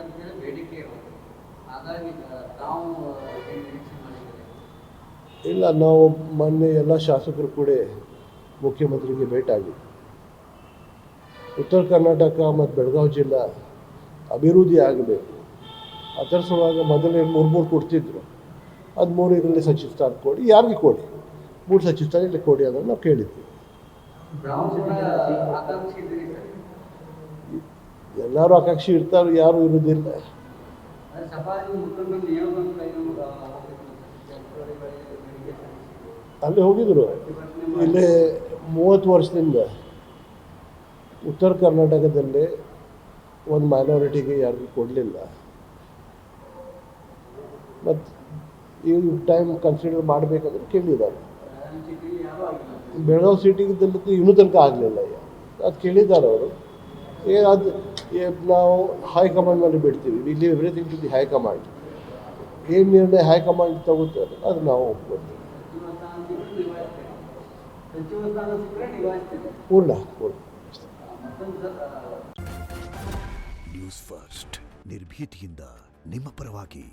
ಅಂತೇಳಿ ಬೇಡಿಕೆ ಇರೋದು. ಹಾಗಾಗಿ ತಾವು ಏನು ನಿರೀಕ್ಷೆ ಮಾಡಿದ್ದೀರಿ? ಇಲ್ಲ, ನಾವು ಮೊನ್ನೆ ಎಲ್ಲ ಶಾಸಕರು ಕೂಡ ಮುಖ್ಯಮಂತ್ರಿಗೆ ಭೇಟಿಯಾಗಿದ್ವಿ. ಉತ್ತರ ಕರ್ನಾಟಕ ಮತ್ತು ಬೆಳಗಾವಿ ಜಿಲ್ಲಾ ಅಭಿವೃದ್ಧಿ ಆಗಬೇಕು. ಅದರ ಸಲುವಾಗಿ ಮೊದಲೇ ಮೂರು ಕೊಡ್ತಿದ್ರು. ಅದು 3 ಇದರಲ್ಲಿ ಸಚಿವ ಸ್ಥಾನ ಕೊಡಿ, ಯಾರಿಗೆ ಕೊಡಿ, 3 ಸಚಿವ ಸ್ಥಾನ ಇಲ್ಲಿ ಕೊಡಿ ಅದನ್ನು ನಾವು ಕೇಳಿದ್ವಿ. ಎಲ್ಲರೂ ಆಕಾಂಕ್ಷಿ ಇರ್ತಾರೆ, ಯಾರು ಇರೋದಿಲ್ಲ. ಅಲ್ಲಿ ಹೋಗಿದ್ರು. ಇಲ್ಲೇ 30 ವರ್ಷದಿಂದ ಉತ್ತರ ಕರ್ನಾಟಕದಲ್ಲಿ ಒಂದು ಮೈನಾರಿಟಿಗೆ ಯಾರಿಗೂ ಕೊಡಲಿಲ್ಲ. ಮತ್ತು ಈ ಟೈಮ್ ಕನ್ಸಿಡರ್ ಮಾಡಬೇಕಂದ್ರೆ ಕೇಳಿದ್ದಾರೆ. ಬೆಳಗಾವಿ ಸಿಟಿದಲ್ಲಿ ಇನ್ನೂ ತನಕ ಆಗಲಿಲ್ಲ. ಅದು ಕೇಳಿದ್ದಾರೆ ಅವರು. ಅದು ನಾವು ಹೈಕಮಾಂಡ್ ಮೇಲೆ ಬಿಡ್ತೀವಿ. ಇಲ್ಲಿ ಎವ್ರಿಥಿಂಗ್ ಟು ದಿ ಹೈಕಮಾಂಡ್. ಏನು ನಿರ್ಣಯ ಹೈಕಮಾಂಡ್ ತಗೋತಾರೆ ಅದು ನಾವು ಒಪ್ಕೊಳ್ತೀವಿ. ಪೂರ್ಣ ನ್ಯೂಸ್ ಫಸ್ಟ್, ನಿರ್ಭೀತಿಯಿಂದ ನಿಮ್ಮ ಪರವಾಗಿ.